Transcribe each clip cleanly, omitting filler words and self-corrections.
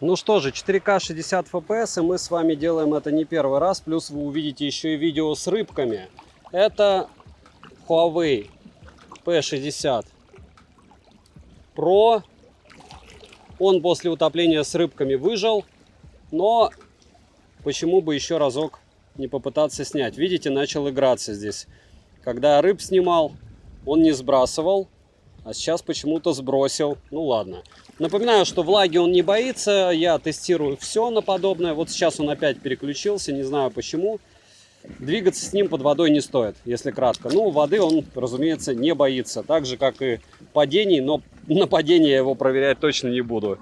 Ну что же, 4К 60 FPS, и мы с вами делаем это не первый раз. Плюс вы увидите еще и видео с рыбками. Это Huawei P60 Pro. Он после утопления с рыбками выжил, но почему бы еще разок не попытаться снять. Видите, начал играться здесь. Когда рыб снимал, он не сбрасывал, а сейчас почему-то сбросил. Ну ладно. Напоминаю, что влаги он не боится. Я тестирую все на подобное. Вот сейчас он опять переключился, не знаю почему. Двигаться с ним под водой не стоит, если кратко. Ну, воды он, разумеется, не боится. Так же, как и падений, но на падение я его проверять точно не буду.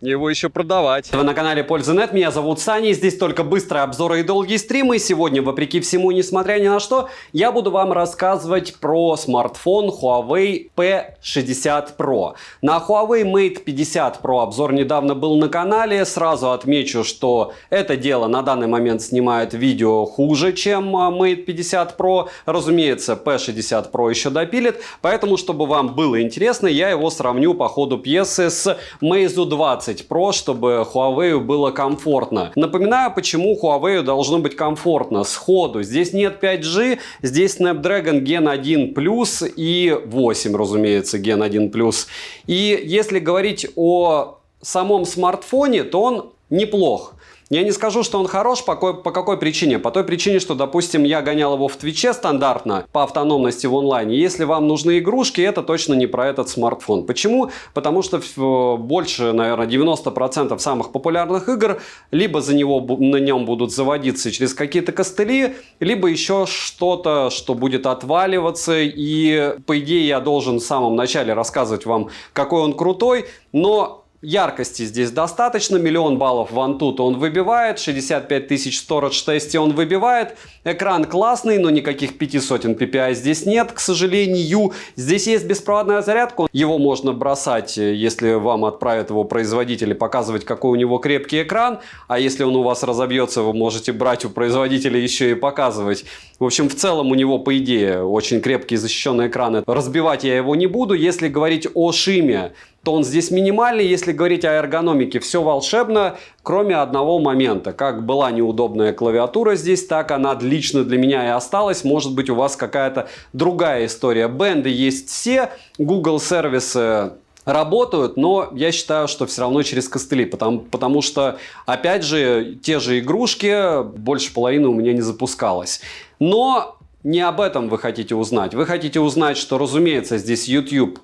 Его еще продавать. Вы на канале Пользы.нет, меня зовут Саня, и здесь только быстрые обзоры и долгие стримы. И сегодня, вопреки всему, несмотря ни на что, я буду вам рассказывать про смартфон Huawei P60 Pro. На Huawei Mate 50 Pro обзор недавно был на канале. Сразу отмечу, что это дело на данный момент снимает видео хуже, чем Mate 50 Pro. Разумеется, P60 Pro еще допилит, поэтому, чтобы вам было интересно, я его сравню по ходу пьесы с Meizu 20 Pro, чтобы Huawei было комфортно. Напоминаю, почему Huawei должно быть комфортно. Сходу. Здесь нет 5G, здесь Snapdragon Gen 1 Plus и 8, разумеется, Gen 1 Plus. И если говорить о самом смартфоне, то он неплох. Я не скажу, что он хорош, по какой причине? По той причине, что, допустим, я гонял его в Твиче стандартно, по автономности в онлайне. Если вам нужны игрушки, это точно не про этот смартфон. Почему? Потому что больше, наверное, 90% самых популярных игр либо на нем будут заводиться через какие-то костыли, либо еще что-то, что будет отваливаться. И, по идее, я должен в самом начале рассказывать вам, какой он крутой, но яркости здесь достаточно, 1 000 000 баллов в Antutu он выбивает, 65 тысяч Storage тесте он выбивает, экран классный, но никаких 500 ppi здесь нет, к сожалению. Здесь есть беспроводная зарядка, его можно бросать, если вам отправят его производитель, и показывать, какой у него крепкий экран, а если он у вас разобьется, вы можете брать у производителя еще и показывать. В общем, в целом у него, по идее, очень крепкий защищенный экран, разбивать я его не буду. Если говорить о шиме, то он здесь минимальный. Если говорить о эргономике, все волшебно, кроме одного момента. Как была неудобная клавиатура здесь, так она лично для меня и осталась. Может быть, у вас какая-то другая история. Бенды есть все, Google сервисы работают, но я считаю, что все равно через костыли, потому что, опять же, те же игрушки, больше половины у меня не запускалось. Но не об этом вы хотите узнать. Вы хотите узнать, что, разумеется, здесь YouTube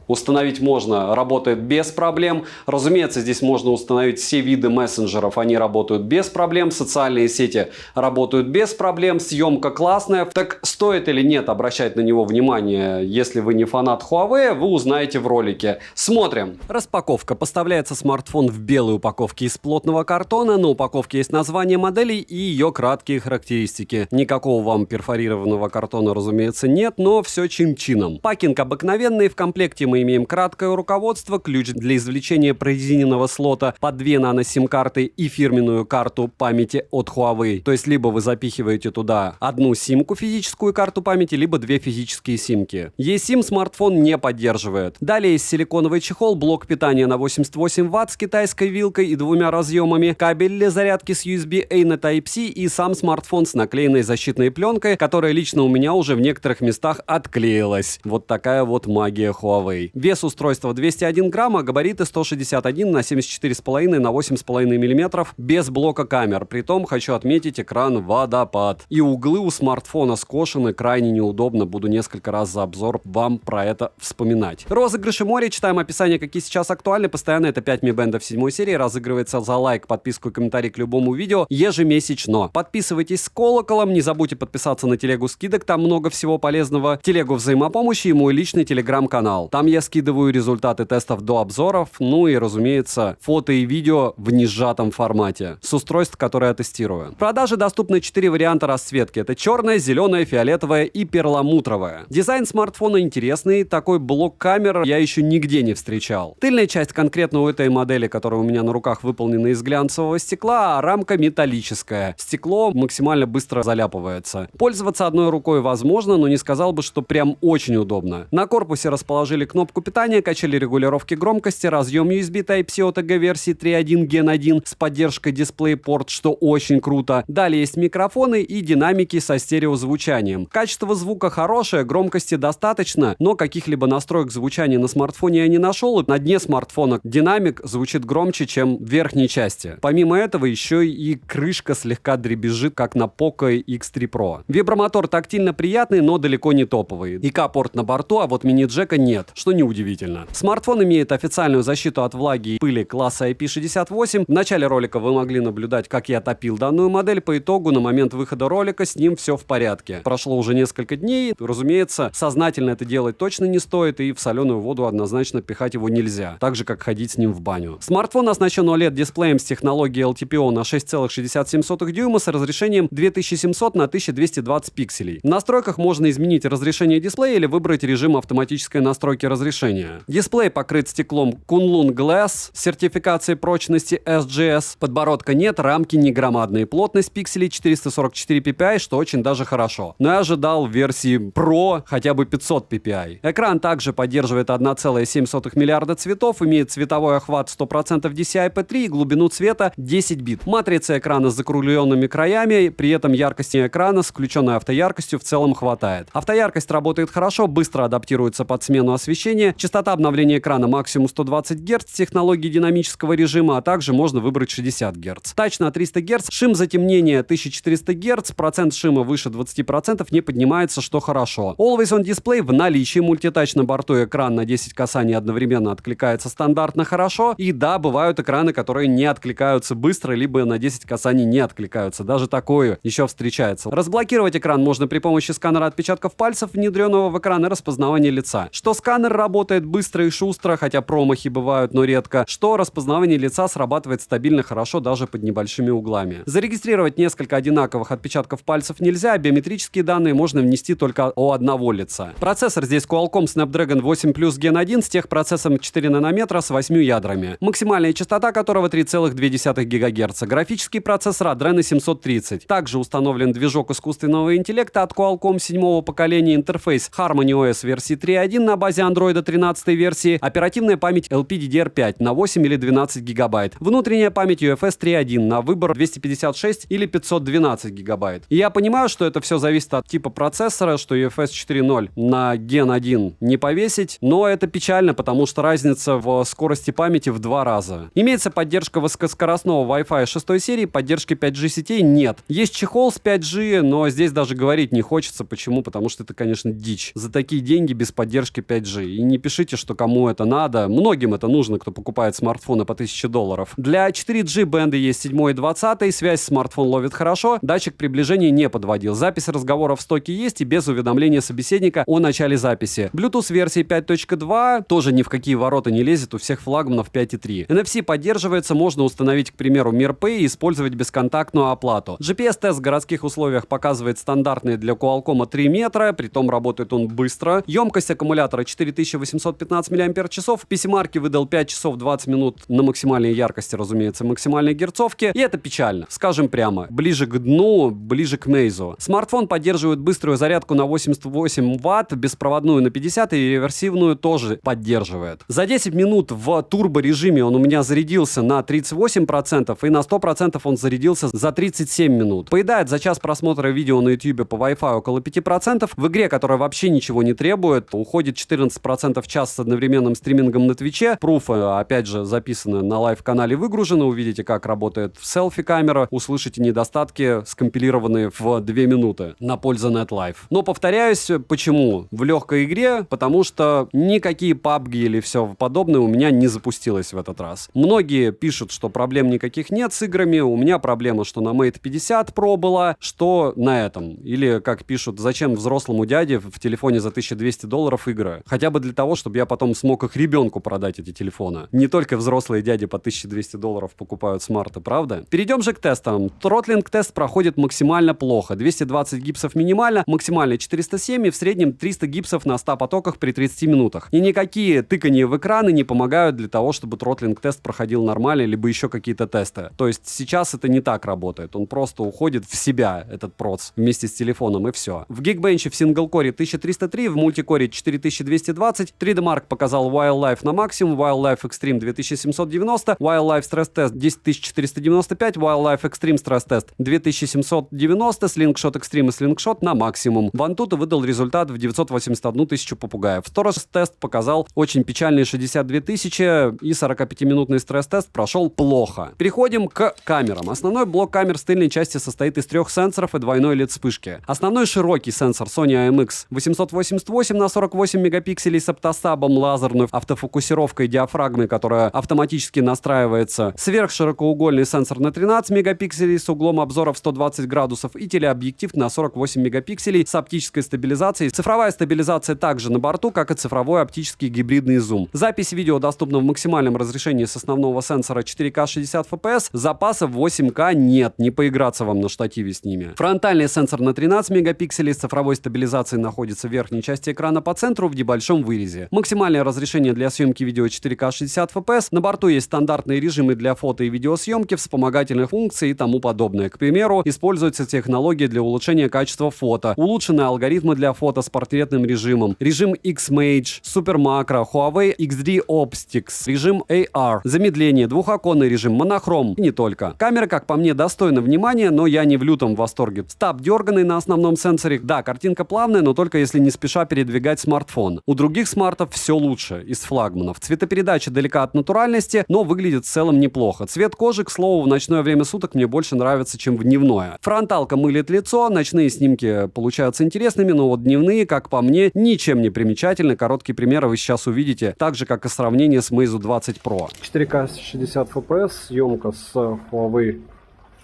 установить можно, работает без проблем. Разумеется, здесь можно установить все виды мессенджеров, они работают без проблем. Социальные сети работают без проблем. Съемка классная. Так стоит или нет обращать на него внимание, если вы не фанат Huawei, вы узнаете в ролике. Смотрим. Распаковка. Поставляется смартфон в белой упаковке из плотного картона. На упаковке есть название модели и ее краткие характеристики. Никакого вам перфорированного картона, разумеется, нет, но все чин-чином. Пакинг обыкновенный. В комплекте мы имеем краткое руководство, ключ для извлечения прорезиненного слота, по 2 нано-сим-карты и фирменную карту памяти от Huawei. То есть, либо вы запихиваете туда одну симку, физическую карту памяти, либо 2 физические симки. eSIM смартфон не поддерживает. Далее есть силиконовый чехол, блок питания на 88 Вт с китайской вилкой и 2 разъемами, кабель для зарядки с USB-A на Type-C и сам смартфон с наклеенной защитной пленкой, которая лично у меня уже в некоторых местах отклеилась. Вот такая вот магия Huawei. Вес устройства 201 грамм, а габариты 161 на 74,5 на 8,5 мм без блока камер. Притом, хочу отметить, экран водопад. И углы у смартфона скошены, крайне неудобно. Буду несколько раз за обзор вам про это вспоминать. Розыгрыши море. Читаем описание, какие сейчас актуальны. Постоянно это 5 Mi Band в 7 серии. Разыгрывается за лайк, подписку и комментарий к любому видео ежемесячно. Подписывайтесь с колоколом. Не забудьте подписаться на телегу скидок. Там много всего полезного. Телегу взаимопомощи и мой личный телеграм-канал. Там я скидываю результаты тестов до обзоров, ну и, разумеется, фото и видео в несжатом формате с устройств, которые я тестирую. В продаже доступны 4 варианта расцветки. Это черная, зеленая, фиолетовая и перламутровая. Дизайн смартфона интересный, такой блок камер я еще нигде не встречал. Тыльная часть конкретно у этой модели, которая у меня на руках выполнена из глянцевого стекла, а рамка металлическая. Стекло максимально быстро заляпывается. Пользоваться одной рукой возможно, но не сказал бы, что прям очень удобно. На корпусе расположили кнопки кнопку питания, качели регулировки громкости, разъем USB Type-C OTG версии 3.1 Gen 1 с поддержкой DisplayPort, что очень круто. Далее есть микрофоны и динамики со стереозвучанием. Качество звука хорошее, громкости достаточно, но каких-либо настроек звучания на смартфоне я не нашел. На дне смартфона динамик звучит громче, чем в верхней части. Помимо этого, еще и крышка слегка дребезжит, как на Poco X3 Pro. Вибромотор тактильно приятный, но далеко не топовый. ИК-порт на борту, а вот мини-джека нет, что неудивительно. Смартфон имеет официальную защиту от влаги и пыли класса IP68. В начале ролика вы могли наблюдать, как я топил данную модель. По итогу, на момент выхода ролика с ним все в порядке. Прошло уже несколько дней. Разумеется, сознательно это делать точно не стоит, и в соленую воду однозначно пихать его нельзя. Так же, как ходить с ним в баню. Смартфон оснащен OLED-дисплеем с технологией LTPO на 6,67 дюйма с разрешением 2700 на 1220 пикселей. В настройках можно изменить разрешение дисплея или выбрать режим автоматической настройки разрешения. Дисплей покрыт стеклом Kunlun Glass с сертификацией прочности SGS. Подбородка нет, рамки не громадные. Плотность пикселей 444 ppi, что очень даже хорошо. Но я ожидал в версии Pro хотя бы 500 ppi. Экран также поддерживает 1,7 миллиарда цветов, имеет цветовой охват 100% DCI-P3 и глубину цвета 10 бит. Матрица экрана с закругленными краями, при этом яркости экрана с включенной автояркостью в целом хватает. Автояркость работает хорошо, быстро адаптируется под смену освещения. Частота обновления экрана максимум 120 Гц с технологией динамического режима, а также можно выбрать 60 Гц. Тач на 300 Гц, шим затемнения 1400 Гц, процент шима выше 20% не поднимается, что хорошо. Always on Display в наличии, мультитач на борту, экран на 10 касаний одновременно откликается стандартно хорошо. И да, бывают экраны, которые не откликаются быстро, либо на 10 касаний не откликаются. Даже такое еще встречается. Разблокировать экран можно при помощи сканера отпечатков пальцев, внедренного в экран, и распознавания лица. Что сканер работает быстро и шустро, хотя промахи бывают, но редко. Что распознавание лица срабатывает стабильно хорошо даже под небольшими углами. Зарегистрировать несколько одинаковых отпечатков пальцев нельзя, а биометрические данные можно внести только у одного лица. Процессор здесь Qualcomm Snapdragon 8 Plus Gen 1 с техпроцессором 4 нанометра с 8 ядрами. Максимальная частота которого 3,2 ГГц. Графический процессор Adreno 730. Также установлен движок искусственного интеллекта от Qualcomm 7-го поколения, интерфейс HarmonyOS версии 3.1 на базе Android 13 версии, оперативная память LPDDR5 на 8 или 12 ГБ, внутренняя память UFS 3.1 на выбор 256 или 512 ГБ. И я понимаю, что это все зависит от типа процессора, что UFS 4.0 на Gen 1 не повесить, но это печально, потому что разница в скорости памяти в 2 раза. Имеется поддержка высокоскоростного Wi-Fi 6 серии, поддержки 5G сетей нет. Есть чехол с 5G, но здесь даже говорить не хочется. Почему? Потому что это, конечно, дичь. За такие деньги без поддержки 5G. И не пишите, что кому это надо. Многим это нужно, кто покупает смартфоны по $1000. Для 4G бенды есть 7 и 20, связь смартфон ловит хорошо, датчик приближения не подводил. Запись разговора в стоке есть и без уведомления собеседника о начале записи. Bluetooth версии 5.2 тоже ни в какие ворота не лезет, у всех флагманов 5.3. NFC поддерживается, можно установить, к примеру, MirPay и использовать бесконтактную оплату. GPS-тест в городских условиях показывает стандартные для Qualcomm 3 метра, притом работает он быстро. Емкость аккумулятора 4815 мАч. В PC-марке выдал 5 часов 20 минут на максимальной яркости, разумеется, максимальной герцовке. И это печально. Скажем прямо, ближе к дну, ближе к Мейзу. Смартфон поддерживает быструю зарядку на 88 Вт, беспроводную на 50 и реверсивную тоже поддерживает. За 10 минут в турбо-режиме он у меня зарядился на 38% и на 100% он зарядился за 37 минут. Поедает за час просмотра видео на YouTube по Wi-Fi около 5%. В игре, которая вообще ничего не требует, уходит 14% в час с одновременным стримингом на Твиче. Пруфы, опять же, записаны на лайв-канале, выгружены. Увидите, как работает селфи-камера. Услышите недостатки, скомпилированные в 2 минуты на пользу NetLife. Но повторяюсь, почему? В легкой игре, потому что никакие PUBG или все подобное у меня не запустилось в этот раз. Многие пишут, что проблем никаких нет с играми. У меня проблема, что на Mate 50 Pro была, что на этом. Или, как пишут, зачем взрослому дяде в телефоне за $1200 игры? Хотя бы для того, чтобы я потом смог их ребенку продать, эти телефоны. Не только взрослые дяди по $1200 покупают смарты, правда? Перейдем же к тестам. Тротлинг-тест проходит максимально плохо. 220 гипсов минимально, максимально 407 и в среднем 300 гипсов на 100 потоках при 30 минутах. И никакие тыкания в экраны не помогают для того, чтобы тротлинг-тест проходил нормально, либо еще какие-то тесты. То есть сейчас это не так работает. Он просто уходит в себя, этот проц, вместе с телефоном, и все. В Geekbench в сингл-коре 1303, в мультикоре 4220, 2020. 3D Mark показал Wildlife на максимум, Wildlife Extreme 2790, Wildlife Stress Test 10495, Wildlife Extreme Stress Test 2790, Slingshot Extreme и Slingshot на максимум. Вантута выдал результат в 981 тысячу попугаев. Storage тест показал очень печальные 62 тысячи, и 45-минутный стресс-тест прошел плохо. Переходим к камерам. Основной блок камер с тыльной части состоит из 3 сенсоров и двойной LED-вспышки. Основной широкий сенсор Sony IMX 888 на 48 мегапикселей с оптосабом, лазерной автофокусировкой диафрагмы, которая автоматически настраивается. Сверхширокоугольный сенсор на 13 мегапикселей с углом обзора в 120 градусов и телеобъектив на 48 мегапикселей с оптической стабилизацией. Цифровая стабилизация также на борту, как и цифровой оптический гибридный зум. Запись видео доступна в максимальном разрешении с основного сенсора 4К 60 FPS. Запасов 8К нет, не поиграться вам на штативе с ними. Фронтальный сенсор на 13 мегапикселей с цифровой стабилизацией находится в верхней части экрана по центру в небольшом вырезе. Максимальное разрешение для съемки видео 4К 60 FPS. На борту есть стандартные режимы для фото и видеосъемки, вспомогательных функций и тому подобное. К примеру, используется технология для улучшения качества фото, улучшенные алгоритмы для фото с портретным режимом, режим X-Mage, Super Macro, Huawei XD Optics, режим AR, замедление, двухоконный режим, монохром и не только. Камера, как по мне, достойна внимания, но я не в лютом восторге. Стаб дерганый на основном сенсоре. Да, картинка плавная, но только если не спеша передвигать смартфон. У других смартов все лучше, из флагманов. Цветопередача далека от натуральности, но выглядит в целом неплохо. Цвет кожи, к слову, в ночное время суток мне больше нравится, чем в дневное. Фронталка мылит лицо, ночные снимки получаются интересными, но вот дневные, как по мне, ничем не примечательны. Короткие примеры вы сейчас увидите, так же, как и сравнение с Meizu 20 Pro. 4К 60 FPS, съемка с Huawei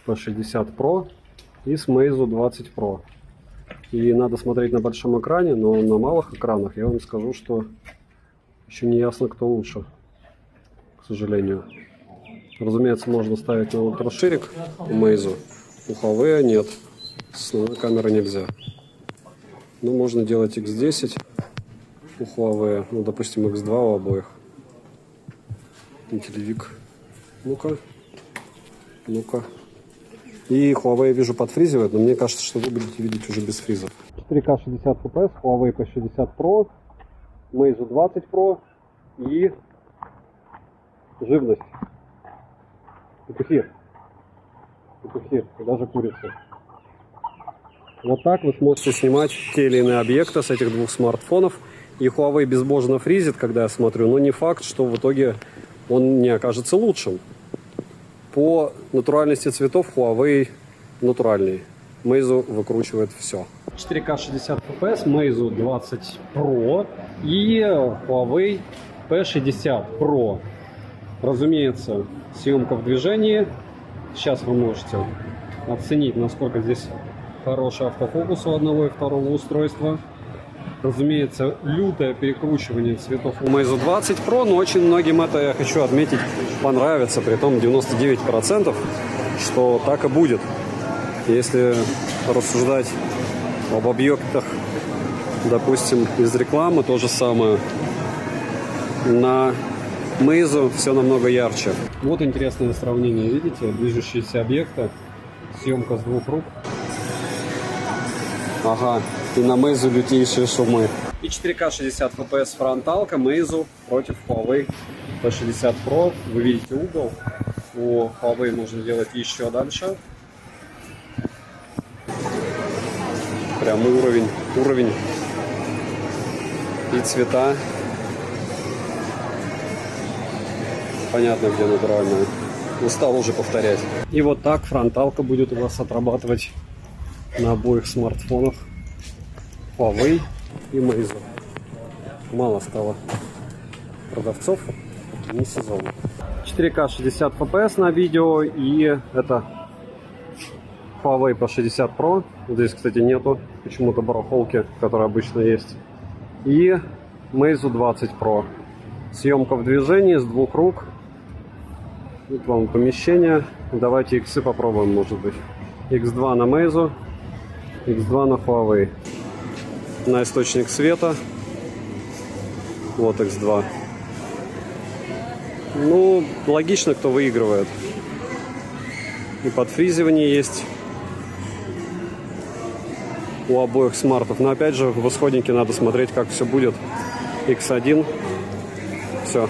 P60 Pro и с Meizu 20 Pro. И надо смотреть на большом экране, но на малых экранах я вам скажу, что еще не ясно, кто лучше, к сожалению. Разумеется, можно ставить на ультраширик у Meizu, у Huawei нет, с основной камеры нельзя. Но можно делать X10 у Huawei, ну, допустим, X2 у обоих. Интелливик. Ну-ка. Ну-ка. И Huawei, вижу, подфризивает, но мне кажется, что вы будете видеть уже без фризов. 4К 60 FPS, Huawei P60 Pro, Meizu 20 Pro и живность. Петухи. Петухи, и даже курицы. Вот так вы сможете снимать те или иные объекты с этих двух смартфонов. И Huawei безбожно фризит, когда я смотрю, но не факт, что в итоге он не окажется лучшим. По натуральности цветов Huawei натуральный. Meizu выкручивает все. 4К 60 FPS, Meizu 20 Pro и Huawei P60 Pro. Разумеется, съемка в движении. Сейчас вы можете оценить, насколько здесь хороший автофокус у одного и второго устройства. Разумеется, лютое перекручивание цветов у Meizu 20 Pro, но очень многим это, я хочу отметить, понравится, при том 99%, что так и будет. Если рассуждать об объектах, допустим, из рекламы, то же самое. На Meizu все намного ярче. Вот интересное сравнение, видите, движущиеся объекты, съемка с двух рук. Ага, и на Meizu лютейшие шумы. И 4К 60 FPS фронталка Meizu против Huawei P60 Pro. Вы видите угол. У Huawei можно делать еще дальше. Прям уровень. И цвета. Понятно, где натуральная. Устал уже повторять. И вот так фронталка будет у вас отрабатывать на обоих смартфонах Huawei и Meizu. Мало стало продавцов, не сезон. 4К 60 FPS на видео, и это Huawei P60 Pro. Здесь, кстати, нету почему-то барахолки, которая обычно есть. И Meizu 20 Pro. Съемка в движении с двух рук. Вот вам помещение. Давайте иксы попробуем, может быть. X2 на Meizu, X2 на Huawei. На источник света. Вот X2. Ну, логично, кто выигрывает. И подфризивание есть у обоих смартов. Но опять же, в исходнике надо смотреть, как все будет. X1. Все.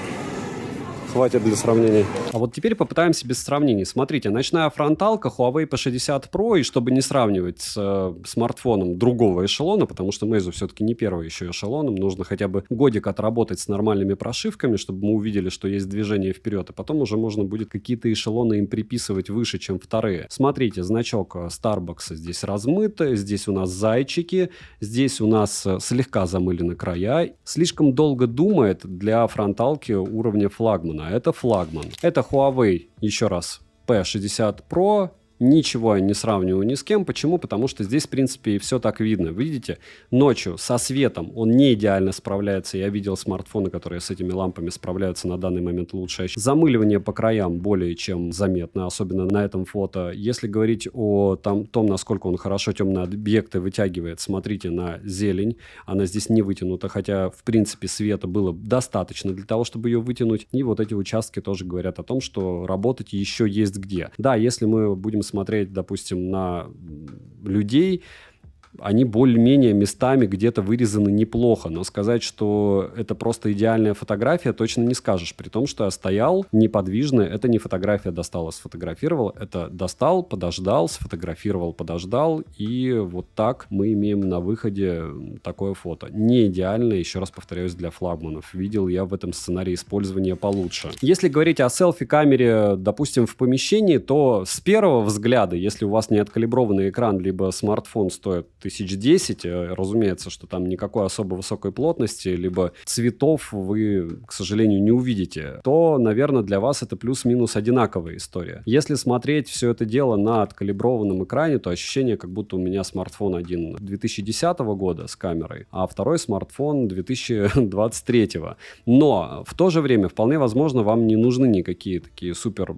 Хватит для сравнений. А вот теперь попытаемся без сравнений. Смотрите, ночная фронталка Huawei P60 Pro, и чтобы не сравнивать с смартфоном другого эшелона, потому что Meizu все-таки не первый еще эшелоном, нужно хотя бы годик отработать с нормальными прошивками, чтобы мы увидели, что есть движение вперед, и потом уже можно будет какие-то эшелоны им приписывать выше, чем вторые. Смотрите, значок Starbucks здесь размыт, здесь у нас зайчики, здесь у нас слегка замылены края. Слишком долго думает для фронталки уровня флагмана. Это флагман. Это Huawei, еще раз, P60 Pro. Ничего я не сравниваю ни с кем. Почему? Потому что здесь, в принципе, и все так видно. Видите, ночью со светом он не идеально справляется. Я видел смартфоны, которые с этими лампами справляются на данный момент лучше. Замыливание по краям более чем заметно, особенно на этом фото. Если говорить о том, насколько он хорошо темные объекты вытягивает, смотрите на зелень. Она здесь не вытянута, хотя, в принципе, света было достаточно для того, чтобы ее вытянуть. И вот эти участки тоже говорят о том, что работать еще есть где. Да, если мы будем смотреть, допустим, на людей, они более-менее местами где-то вырезаны неплохо, но сказать, что это просто идеальная фотография, точно не скажешь. При том, что я стоял неподвижно, это не фотография достала, сфотографировал, это достал, подождал, сфотографировал, подождал, и вот так мы имеем на выходе такое фото. Не идеальное, еще раз повторяюсь, для флагманов. Видел я в этом сценарии использования получше. Если говорить о селфи-камере, допустим, в помещении, то с первого взгляда, если у вас не откалиброванный экран, либо смартфон стоит 1010, разумеется, что там никакой особо высокой плотности, либо цветов вы, к сожалению, не увидите, то, наверное, для вас это плюс-минус одинаковая история. Если смотреть все это дело на откалиброванном экране, то ощущение, как будто у меня смартфон один 2010 года с камерой, а второй смартфон 2023. Но в то же время, вполне возможно, вам не нужны никакие такие супер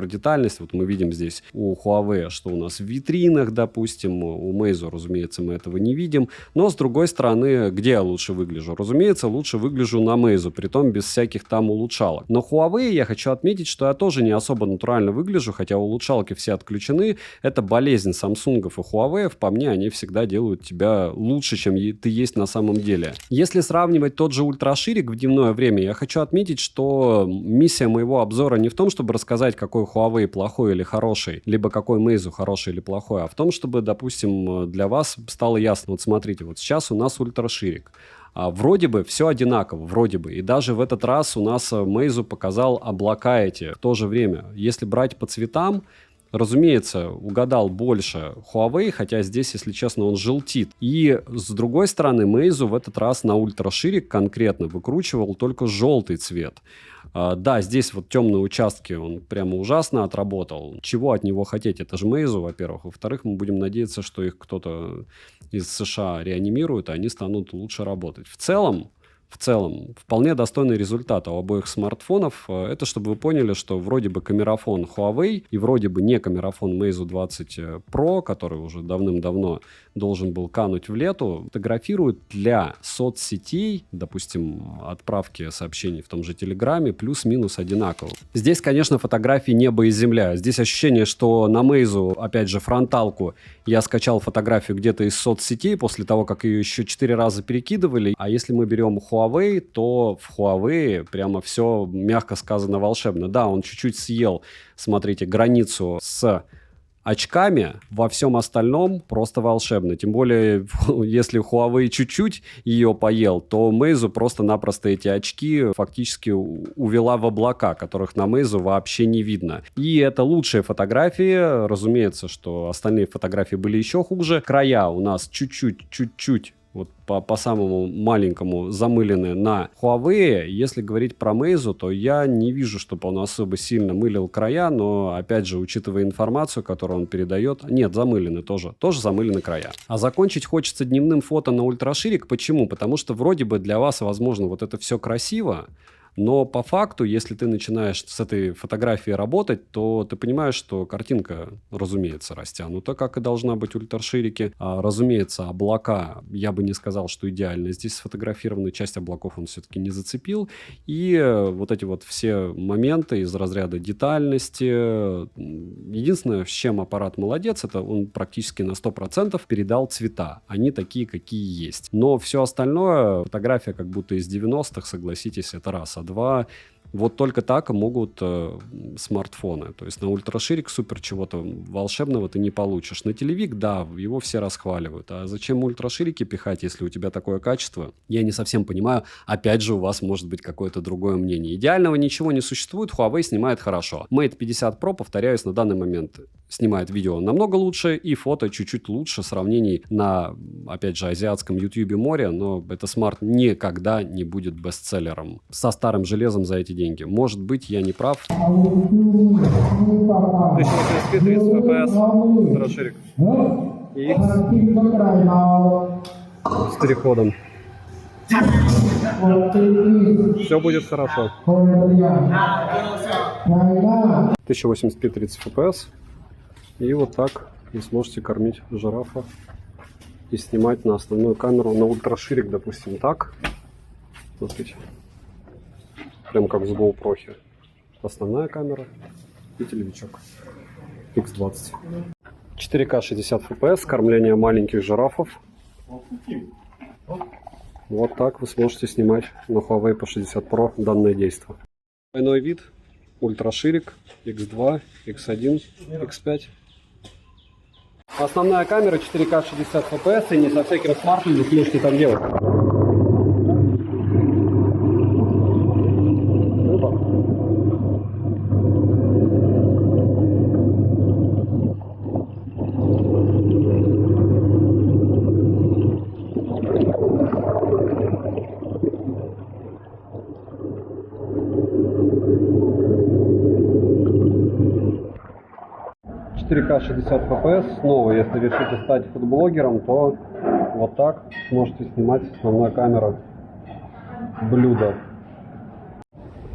детальности. Вот мы видим здесь у Huawei, что у нас в витринах, допустим, у Meizu, разумеется, мы этого не видим. Но, с другой стороны, где я лучше выгляжу? Разумеется, лучше выгляжу на Meizu, притом без всяких там улучшалок. Но Huawei, я хочу отметить, что я тоже не особо натурально выгляжу, хотя улучшалки все отключены. Это болезнь Samsung и Huawei. По мне, они всегда делают тебя лучше, чем ты есть на самом деле. Если сравнивать тот же ультраширик в дневное время, я хочу отметить, что миссия моего обзора не в том, чтобы рассказать, какой Huawei плохой или хороший, либо какой Meizu хороший или плохой, а в том, чтобы, допустим, для вас стало ясно. Вот смотрите, вот сейчас у нас ультраширик. Вроде бы все одинаково, вроде бы. И даже в этот раз у нас Meizu показал облака эти в то же время. Если брать по цветам, разумеется, угадал больше Huawei, хотя здесь, если честно, он желтит. И с другой стороны, Meizu в этот раз на ультраширик конкретно выкручивал только желтый цвет. Да, здесь вот темные участки он прямо ужасно отработал. Чего от него хотеть? Это же Meizu, во-первых. Во-вторых, мы будем надеяться, что их кто-то из США реанимирует, и они станут лучше работать. В целом, вполне достойный результат у обоих смартфонов. Это чтобы вы поняли, что вроде бы камерафон Huawei и вроде бы не камерафон Meizu 20 Pro, который уже давным-давно должен был кануть в лету, фотографируют для соцсетей, допустим, отправки сообщений в том же Телеграме, плюс-минус одинаково. Здесь, конечно, фотографии небо и земля. Здесь ощущение, что на Meizu, опять же, фронталку я скачал фотографию где-то из соцсетей после того, как ее еще 4 раза перекидывали. А если мы берем Huawei, то в Huawei прямо все, мягко сказано, волшебно. Да, он чуть-чуть съел, смотрите, границу с очками, во всем остальном просто волшебно. Тем более, если Huawei чуть-чуть ее поел, то Meizu просто-напросто эти очки фактически увела в облака, которых на Meizu вообще не видно. И это лучшие фотографии. Разумеется, что остальные фотографии были еще хуже. Края у нас чуть-чуть вот по самому маленькому замылены на Huawei. Если говорить про Meizu, то я не вижу, чтобы он особо сильно мылил края, но, опять же, учитывая информацию, которую он передает, нет, замылены тоже замылены края. А закончить хочется дневным фото на ультраширик. Почему? Потому что вроде бы для вас, возможно, вот это все красиво, но по факту, если ты начинаешь с этой фотографией работать, то ты понимаешь, что картинка, разумеется, растянута, как и должна быть в ультраширике. Разумеется, облака, я бы не сказал, что идеально здесь сфотографированы. Часть облаков он все-таки не зацепил. И вот эти вот все моменты из разряда детальности, Единственное, с чем аппарат молодец, это он практически на 100% передал цвета. Они такие, какие есть. Но все остальное, фотография как будто из 90-х, согласитесь, это раз. А два, вот только так могут смартфоны. То есть на ультраширик супер чего-то волшебного ты не получишь. На телевик, да, его все расхваливают. А зачем ультраширики пихать, если у тебя такое качество? Я не совсем понимаю. Опять же, у вас может быть какое-то другое мнение. Идеального ничего не существует. Huawei снимает хорошо. Mate 50 Pro, повторяюсь, на данный момент снимает видео намного лучше и фото чуть-чуть лучше в сравнении на, опять же, азиатском YouTube море. Но это смарт никогда не будет бестселлером. Со старым железом за эти деньги. Может быть, я не прав. 1080p, 30 fps, ультраширик. И с переходом. Все будет хорошо. 1080p, 30 fps. И вот так вы сможете кормить жирафа и снимать на основную камеру, на ультраширик, допустим, так. Смотрите. Прям как с GoPro. Основная камера и телевичок X20. 4К 60 FPS, кормление маленьких жирафов. Вот так вы сможете снимать на Huawei P60 Pro данное действие. Двойной вид, ультраширик, X2, X1, X5. Основная камера 4К 60 FPS, и не со всяким смартом вы сможете там делать. 4К 60 FPS. Снова, если решите стать фудблогером, то вот так сможете снимать с основной камеры блюдо.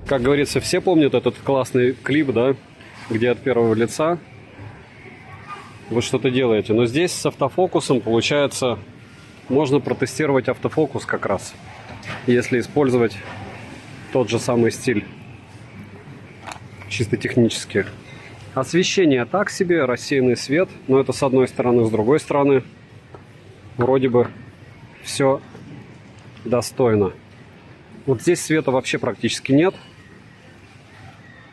Как говорится, все помнят этот классный клип, да, где от первого лица вы что-то делаете. Но здесь с автофокусом, получается, можно протестировать автофокус как раз, если использовать тот же самый стиль, чисто технически. Освещение так себе, рассеянный свет, но это с одной стороны, с другой стороны вроде бы все достойно. Вот здесь света вообще практически нет.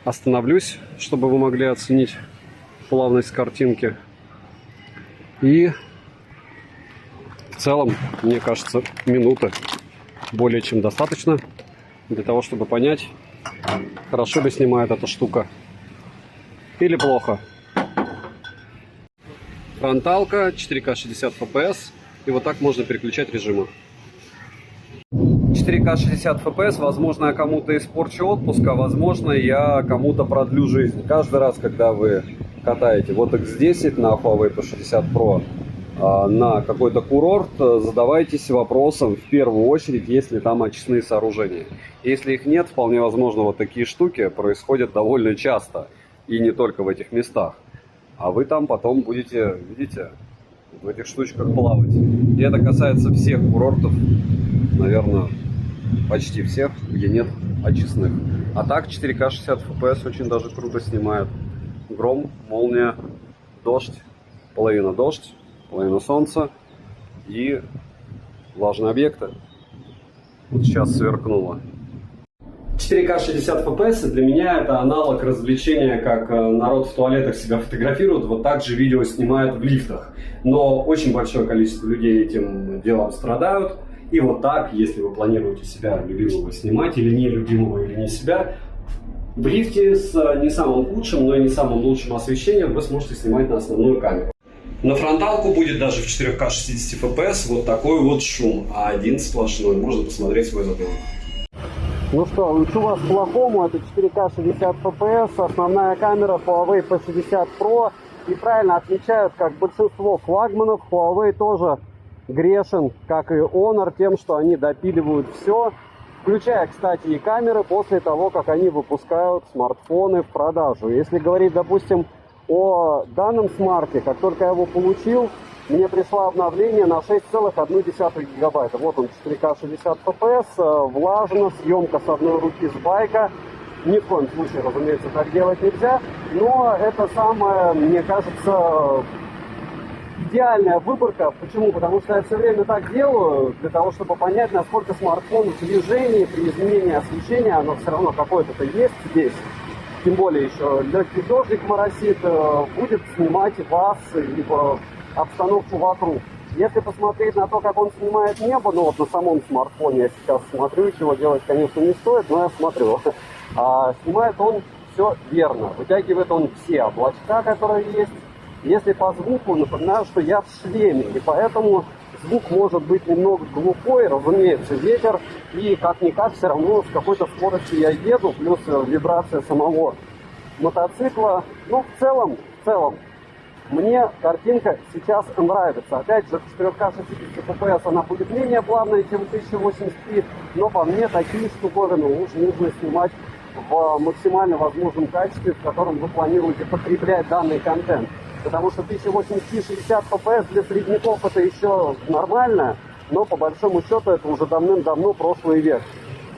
Остановлюсь, чтобы вы могли оценить плавность картинки. И в целом, мне кажется, минуты более чем достаточно для того, чтобы понять, хорошо ли снимает эта штука или плохо. Фронталка, 4К 60 FPS, и вот так можно переключать режимы. 4К 60 FPS, возможно, я кому-то испорчу отпуск, а возможно, я кому-то продлю жизнь. Каждый раз, когда вы катаете вот X10 на Huawei P60 Pro на какой-то курорт, задавайтесь вопросом в первую очередь, есть ли там очистные сооружения. Если их нет, вполне возможно, вот такие штуки происходят довольно часто. И не только в этих местах. А вы там потом будете, видите, в этих штучках плавать. И это касается всех курортов, наверное, почти всех, где нет очистных. А так 4К 60 FPS очень даже круто снимает. Гром, молния, дождь, половина солнца и влажные объекты. Вот сейчас сверкнуло. 4К 60 FPS для меня это аналог развлечения, как народ в туалетах себя фотографирует, вот так же видео снимают в лифтах. Но очень большое количество людей этим делом страдают. И вот так, если вы планируете себя любимого снимать, или не любимого, или не себя, в лифте с не самым худшим, но и не самым лучшим освещением вы сможете снимать на основную камеру. На фронталку будет даже в 4К 60 FPS вот такой вот шум, а один сплошной. Можно посмотреть свой затылок. Ну что, учу вас плохому, это 4К 60 FPS, основная камера Huawei P60 Pro. И правильно отмечают, как большинство флагманов, Huawei тоже грешен, как и Honor, тем, что они допиливают все, включая, кстати, и камеры после того, как они выпускают смартфоны в продажу. Если говорить, допустим, о данном смарте, как только я его получил, мне пришло обновление на 6,1 гигабайта. Вот он, 4К 60 FPS, влажно, съемка с одной руки с байка. Ни в коем случае, разумеется, так делать нельзя. Но это самое, мне кажется, идеальная выборка. Почему? Потому что я все время так делаю, для того, чтобы понять, насколько смартфон в движении, при изменении освещения, оно все равно какое-то есть здесь. Тем более еще легкий дождик моросит, будет снимать вас, либо обстановку вокруг. Если посмотреть на то, как он снимает небо, ну вот на самом смартфоне я сейчас смотрю, чего делать, конечно, не стоит, но я смотрю. Снимает он все верно, вытягивает он все облачка, которые есть. Если по звуку, напоминаю, что я в шлеме, и поэтому звук может быть немного глухой, разумеется, ветер, и как-никак все равно с какой-то скоростью я еду, плюс вибрация самого мотоцикла. Ну, в целом, мне картинка сейчас нравится. Опять же, в 4К 60 FPS она будет менее плавная, чем в 1080p, но по мне такие штуковины уж нужно снимать в максимально возможном качестве, в котором вы планируете потреблять данный контент. Потому что 1080p 60 FPS для средняков это еще нормально, но по большому счету это уже давным-давно прошлый век.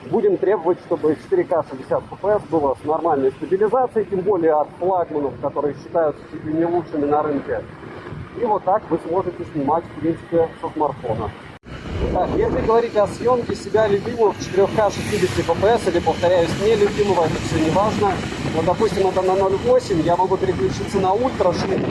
Будем требовать, чтобы 4К 60 FPS было с нормальной стабилизацией, тем более от флагманов, которые считаются чуть ли не лучшими на рынке. И вот так вы сможете снимать, в принципе, со смартфона. Так, если говорить о съемке себя любимого в 4К 60 FPS или, повторяюсь, нелюбимого, это все не важно. Вот, допустим, это на 0.8, я могу переключиться на ультра ширик.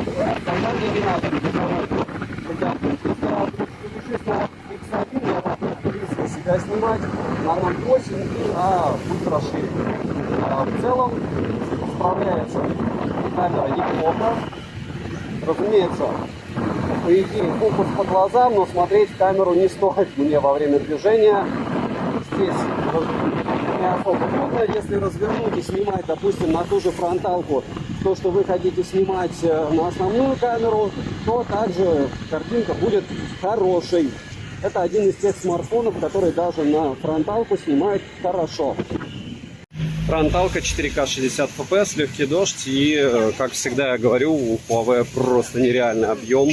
Себя снимать на 0.8 и на ультра ширик. В целом справляется камера неплохо. Разумеется, по идее, фокус по глазам, но смотреть в камеру не стоит мне во время движения. Здесь не особо трудно, если развернуть и снимать, допустим, на ту же фронталку, то, что вы хотите снимать на основную камеру, то также картинка будет хорошей. Это один из тех смартфонов, который даже на фронталку снимает хорошо. Фронталка 4К 60 FPS, легкий дождь и, как всегда я говорю, у Huawei просто нереальный объем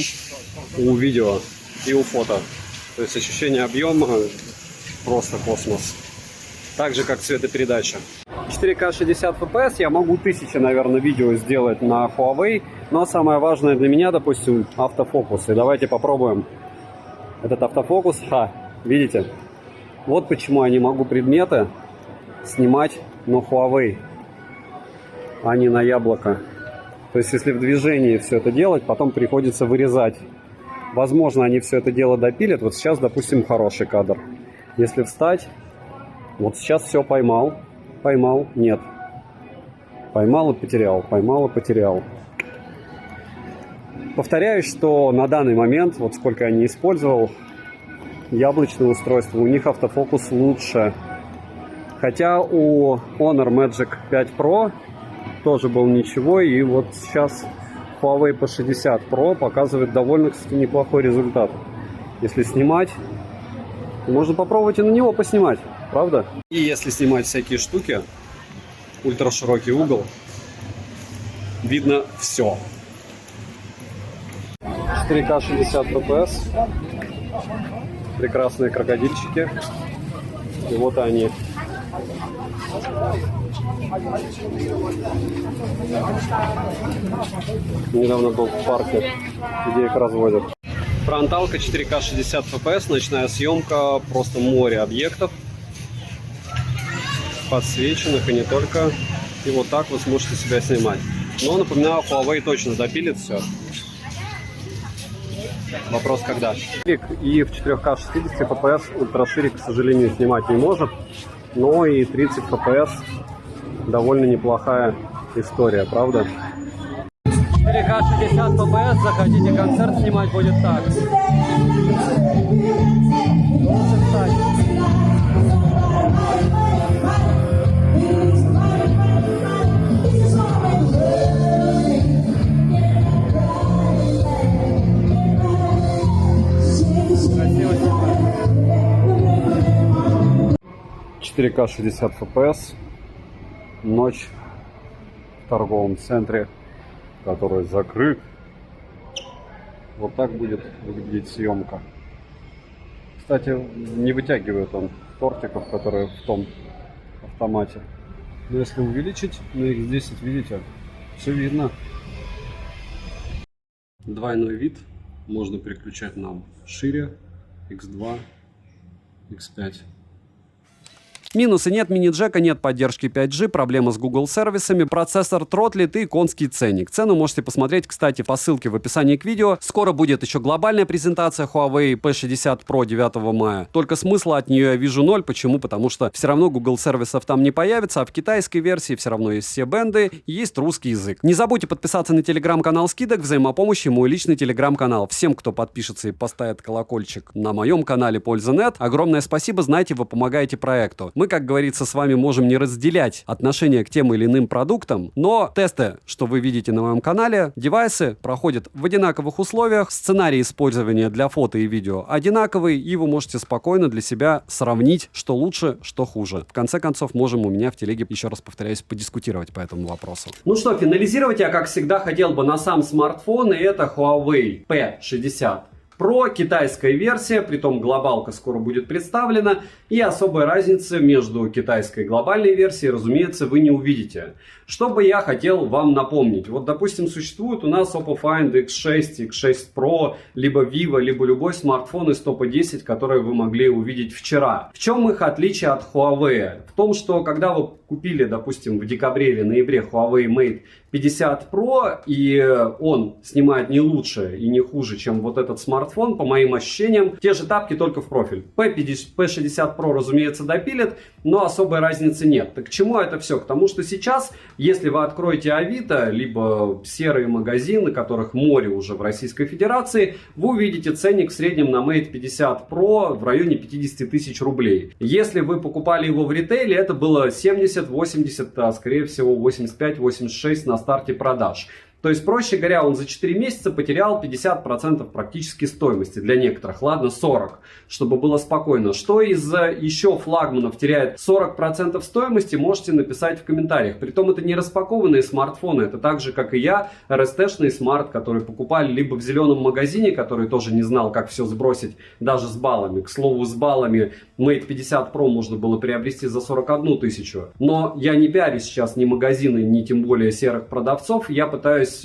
у видео и у фото. То есть ощущение объема просто космос. Так же, как цветопередача. 4К 60 FPS я могу 1000, наверное, видео сделать на Huawei, но самое важное для меня, допустим, автофокус. И давайте попробуем этот автофокус. Видите? Вот почему я не могу предметы снимать на Huawei, а не на яблоко. То есть, если в движении все это делать, потом приходится вырезать. Возможно, они все это дело допилят. Вот сейчас, допустим, хороший кадр. Если встать, вот сейчас все поймал, нет. Поймал и потерял, поймал и потерял. Повторяюсь, что на данный момент, вот сколько я не использовал, яблочное устройство, у них автофокус лучше. Хотя у Honor Magic 5 Pro тоже был ничего, и вот сейчас Huawei P60 Pro показывает довольно, кстати, неплохой результат. Если снимать, можно попробовать и на него поснимать, правда? И если снимать всякие штуки, ультраширокий угол, видно все. 4К 60 FPS, прекрасные крокодильчики, и вот они. Недавно был в парке, где их разводят. Фронталка 4К 60 FPS, ночная съемка, просто море объектов, подсвеченных и не только. И вот так вы сможете себя снимать. Но, напоминаю, Huawei точно допилит все. Вопрос когда. И в 4К 60 FPS ультраширик, к сожалению, снимать не может. Но и 30 FPS довольно неплохая история, правда? 4К 60 FPS, захотите концерт снимать, будет так. Лучше встать. Красиво снимать. 4К 60 FPS, ночь в торговом центре, который закрыт. Вот так будет выглядеть съемка. Кстати, не вытягивает он тортиков, которые в том автомате. Но если увеличить на X10, видите, все видно. Двойной вид. Можно переключать нам шире. X2, X5. Минусы: нет мини-джека, нет поддержки 5G, проблема с Google сервисами, процессор тротлит и конский ценник. Цену можете посмотреть, кстати, по ссылке в описании к видео. Скоро будет еще глобальная презентация Huawei P60 Pro 9 мая. Только смысла от нее я вижу ноль. Почему? Потому что все равно Google сервисов там не появится, а в китайской версии все равно есть все бенды, есть русский язык. Не забудьте подписаться на телеграм-канал скидок взаимопомощи, мой личный телеграм-канал. Всем, кто подпишется и поставит колокольчик на моем канале Польза.нет, огромное спасибо, знаете, вы помогаете проекту. Мы, как говорится, с вами можем не разделять отношение к тем или иным продуктам, но тесты, что вы видите на моем канале, девайсы проходят в одинаковых условиях, сценарий использования для фото и видео одинаковый, и вы можете спокойно для себя сравнить, что лучше, что хуже. В конце концов, можем у меня в телеге, еще раз повторяюсь, подискутировать по этому вопросу. Ну что, финализировать я, как всегда, хотел бы на сам смартфон, и это Huawei P60 Pro, китайская версия, притом глобалка скоро будет представлена, и особой разницы между китайской и глобальной версией, разумеется, вы не увидите. Что бы я хотел вам напомнить? Вот, допустим, существует у нас Oppo Find X6, X6 Pro, либо Vivo, либо любой смартфон из топа 10, который вы могли увидеть вчера. В чем их отличие от Huawei? В том, что когда вы купили, допустим, в декабре или ноябре Huawei Mate 50 Pro, и он снимает не лучше и не хуже, чем вот этот смартфон, по моим ощущениям, те же тапки, только в профиль. P60 Pro, разумеется, допилит, но особой разницы нет. Так к чему это все? К тому, что сейчас, если вы откроете Авито, либо серые магазины, которых море уже в Российской Федерации, вы увидите ценник в среднем на Mate 50 Pro в районе 50 тысяч рублей. Если вы покупали его в ритейле, это было 70, 80, а скорее всего 85, 86 на старте продаж. То есть, проще говоря, он за 4 месяца потерял 50% практически стоимости. Для некоторых, ладно, 40%, чтобы было спокойно. Что из еще флагманов теряет 40% стоимости, можете написать в комментариях. Притом это не распакованные смартфоны, это так же, как и я, RST-шный смарт, который покупали либо в зеленом магазине, который тоже не знал, как все сбросить, даже с баллами. К слову, с баллами Mate 50 Pro можно было приобрести за 41 тысячу. Но я не пиарю сейчас ни магазины, ни тем более серых продавцов. Я пытаюсь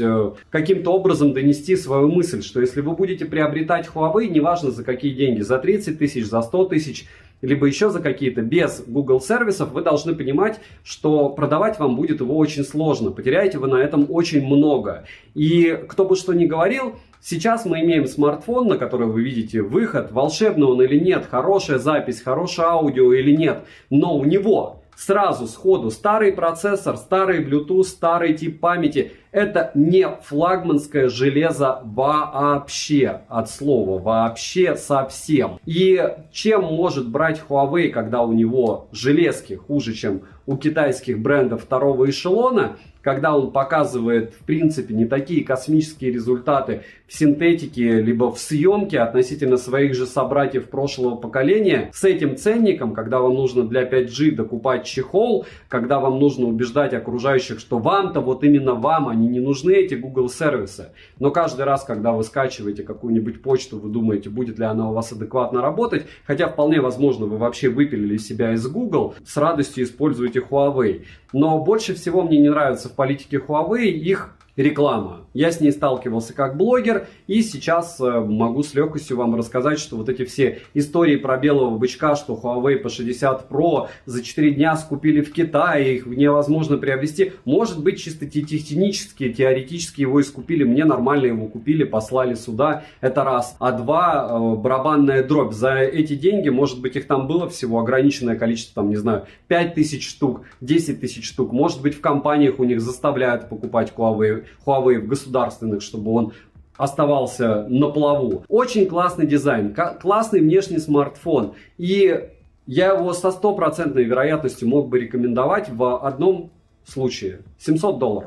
каким-то образом донести свою мысль, что если вы будете приобретать Huawei, неважно за какие деньги, за 30 тысяч, за 100 тысяч, либо еще за какие-то, без Google сервисов, вы должны понимать, что продавать вам будет его очень сложно. Потеряете вы на этом очень много. И кто бы что ни говорил, сейчас мы имеем смартфон, на который вы видите выход, волшебный он или нет, хорошая запись, хорошее аудио или нет, но у него сразу, сходу, старый процессор, старый Bluetooth, старый тип памяти. Это не флагманское железо вообще, от слова вообще совсем. И чем может брать Huawei, когда у него железки хуже, чем у китайских брендов второго эшелона, когда он показывает, в принципе, не такие космические результаты в синтетике, либо в съемке относительно своих же собратьев прошлого поколения, с этим ценником, когда вам нужно для 5G докупать чехол, когда вам нужно убеждать окружающих, что вам-то, вот именно вам, они не нужны, эти Google сервисы. Но каждый раз, когда вы скачиваете какую-нибудь почту, вы думаете, будет ли она у вас адекватно работать, хотя вполне возможно, вы вообще выпилили себя из Google, с радостью используете Huawei. Но больше всего мне не нравится в политике Huawei их реклама. Я с ней сталкивался как блогер, и сейчас могу с легкостью вам рассказать, что вот эти все истории про белого бычка, что Huawei P60 Pro за 4 дня скупили в Китае, их невозможно приобрести. Может быть, чисто технически, теоретически его и скупили, мне нормально его купили, послали сюда, это раз. А два, барабанная дробь. За эти деньги, может быть, их там было всего ограниченное количество, там, не знаю, 5000 штук, 10 тысяч штук. Может быть, в компаниях у них заставляют покупать Huawei в государственных, чтобы он оставался на плаву. Очень классный дизайн, классный внешний смартфон. И я его со стопроцентной вероятностью мог бы рекомендовать в одном случае. $700.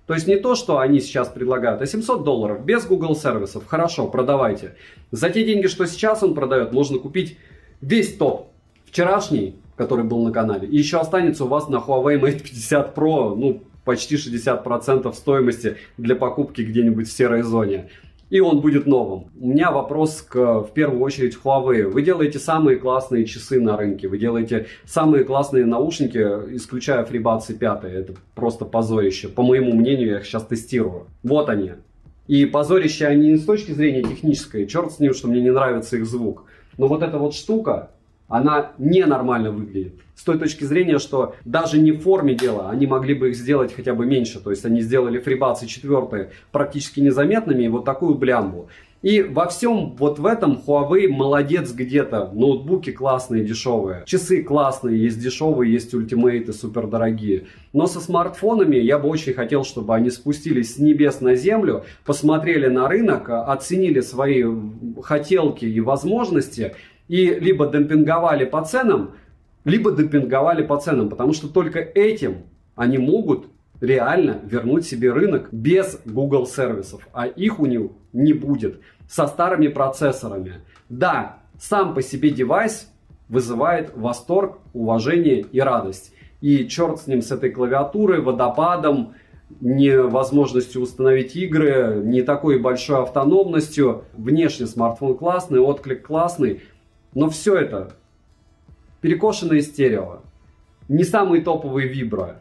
То есть не то, что они сейчас предлагают, а $700 без Google сервисов. Хорошо, продавайте. За те деньги, что сейчас он продает, можно купить весь топ вчерашний, который был на канале. И еще останется у вас на Huawei Mate 50 Pro, ну, почти 60% стоимости для покупки где-нибудь в серой зоне. и он будет новым. У меня вопрос в первую очередь Huawei. Вы делаете самые классные часы на рынке, вы делаете самые классные наушники, исключая FreeBuds 5. Это просто позорище. По моему мнению, я их сейчас тестирую. Вот они. И позорище они не с точки зрения технической, черт с ним, что мне не нравится их звук. Но вот эта вот штука, она ненормально выглядит. С той точки зрения, что даже не в форме дела, они могли бы их сделать хотя бы меньше. То есть они сделали FreeBuds 4 практически незаметными и вот такую блямбу. И во всем вот в этом Huawei молодец где-то. Ноутбуки классные, дешевые. Часы классные, есть дешевые, есть ультимейты, супер дорогие. Но со смартфонами я бы очень хотел, чтобы они спустились с небес на землю, посмотрели на рынок, оценили свои хотелки и возможности и либо демпинговали по ценам, потому что только этим они могут реально вернуть себе рынок без Google сервисов, а их у них не будет со старыми процессорами. Да, сам по себе девайс вызывает восторг, уважение и радость. И черт с ним, с этой клавиатурой, водопадом, невозможностью установить игры, не такой большой автономностью. Внешне смартфон классный, отклик классный, но все это перекошенное стерео, не самые топовые вибро.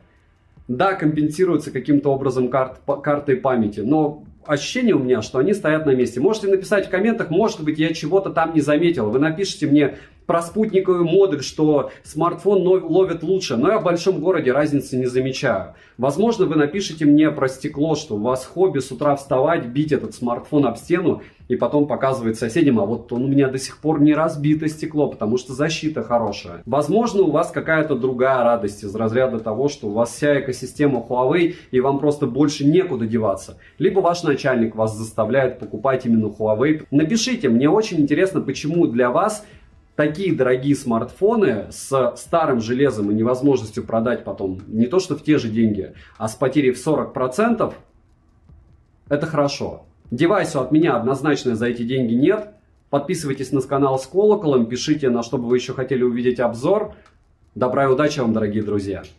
Да, компенсируются каким-то образом картой памяти, но ощущение у меня, что они стоят на месте. Можете написать в комментах, может быть, я чего-то там не заметил. Вы напишите мне про спутниковый модуль, что смартфон ловит лучше, но я в большом городе разницы не замечаю. Возможно, вы напишите мне про стекло, что у вас хобби с утра вставать, бить этот смартфон об стену и потом показывать соседям, а вот он у меня до сих пор не разбито стекло, потому что защита хорошая. Возможно, у вас какая-то другая радость из разряда того, что у вас вся экосистема Huawei и вам просто больше некуда деваться. Либо ваш начальник вас заставляет покупать именно Huawei. Напишите, мне очень интересно, почему для вас такие дорогие смартфоны с старым железом и невозможностью продать потом не то что в те же деньги, а с потерей в 40%, это хорошо. Девайсу от меня однозначно за эти деньги нет. Подписывайтесь на канал с колоколом, пишите, на что бы вы еще хотели увидеть обзор. Добра и удачи вам, дорогие друзья!